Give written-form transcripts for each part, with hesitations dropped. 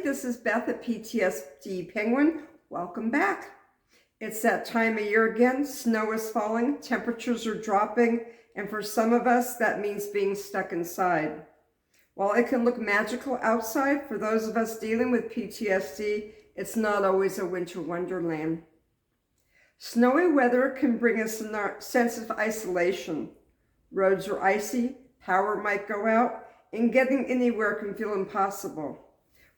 this is Beth at PTSD Penguin. Welcome back. It's that time of year again. Snow is falling, temperatures are dropping, and for some of us, that means being stuck inside. While it can look magical outside, for those of us dealing with PTSD, it's not always a winter wonderland. Snowy weather can bring us a sense of isolation. Roads are icy, power might go out, and getting anywhere can feel impossible.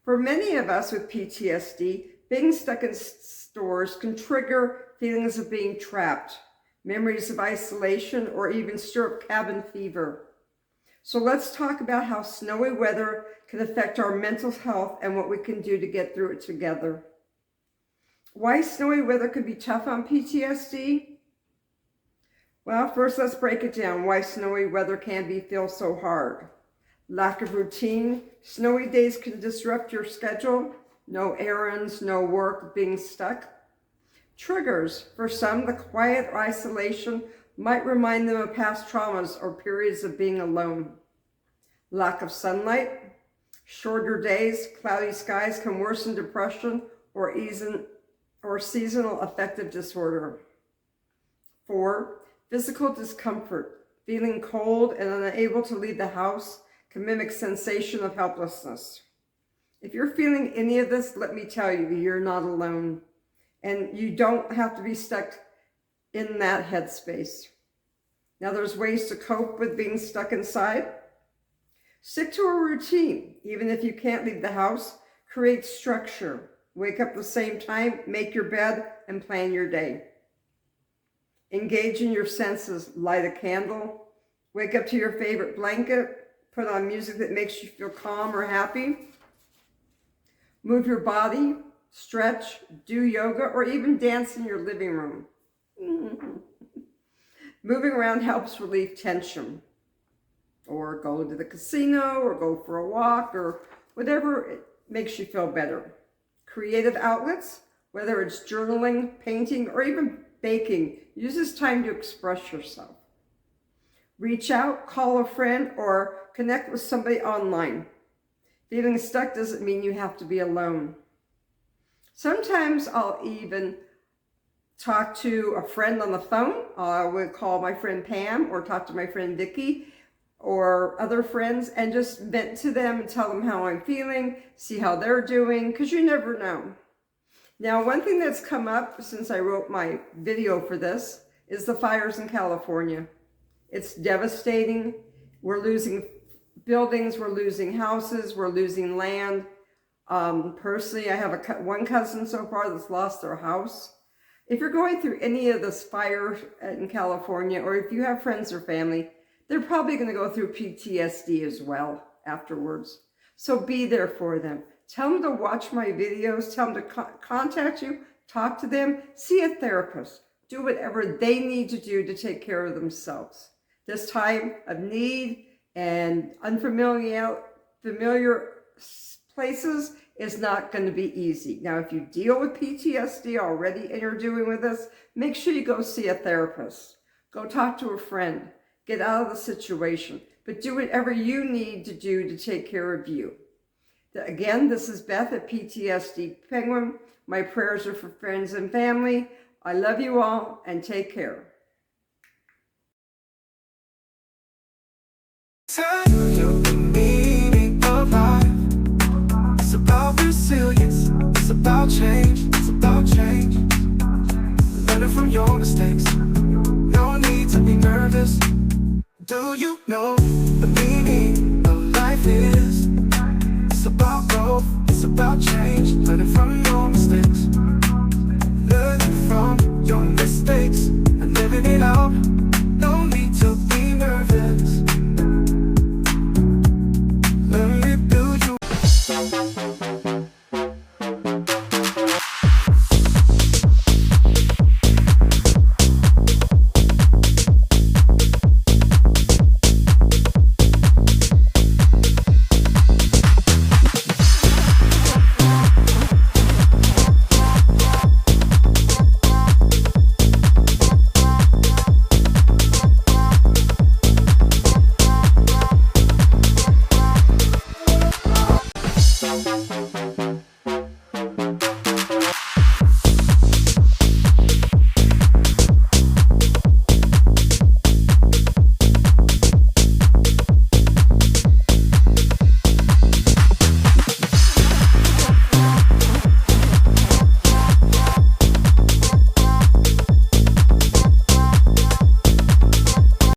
For many of us with PTSD, being stuck in stores can trigger feelings of being trapped, memories of isolation, or even stir up cabin fever. So let's talk about how snowy weather can affect our mental health and what we can do to get through it together. Why snowy weather can be tough on PTSD? Well, first let's break it down. Why snowy weather can feel so hard. Lack of routine. Snowy days can disrupt your schedule. No errands, no work, being stuck. Triggers. For some, the quiet isolation might remind them of past traumas or periods of being alone. Lack of sunlight. Shorter days, cloudy skies can worsen depression or seasonal affective disorder. 4. Physical discomfort. Feeling cold and unable to leave the house can mimic sensation of helplessness. If you're feeling any of this, let me tell you, you're not alone. And you don't have to be stuck in that headspace. Now, there's ways to cope with being stuck inside. Stick to a routine. Even if you can't leave the house, create structure. Wake up at the same time, make your bed, and plan your day. Engage in your senses. Light a candle. Wake up to your favorite blanket. Put on music that makes you feel calm or happy. Move your body, stretch, do yoga, or even dance in your living room. Moving around helps relieve tension. Or go to the casino, or go for a walk, or whatever makes you feel better. Creative outlets, whether it's journaling, painting, or even baking, use this time to express yourself. Reach out, call a friend, or connect with somebody online. Feeling stuck doesn't mean you have to be alone. Sometimes I'll even talk to a friend on the phone. I would call my friend Pam or talk to my friend Vicky or other friends and just vent to them and tell them how I'm feeling, see how they're doing, because you never know. Now, one thing that's come up since I wrote my video for this is the fires in California. It's devastating. We're losing buildings, we're losing houses, we're losing land. Personally, I have one cousin so far that's lost their house. If you're going through any of this fire in California, or if you have friends or family, they're probably going to go through PTSD as well afterwards. So be there for them. Tell them to watch my videos, tell them to contact you, talk to them, see a therapist, do whatever they need to do to take care of themselves. This time of need and familiar places is not going to be easy. Now, if you deal with PTSD already and you're dealing with this, make sure you go see a therapist. Go talk to a friend. Get out of the situation. But do whatever you need to do to take care of you. Again, this is Beth at PTSD Penguin. My prayers are for friends and family. I love you all and take care. It's about resilience, it's about change, it's about change. Learn from your mistakes, no need to be nervous. Do you know the meaning?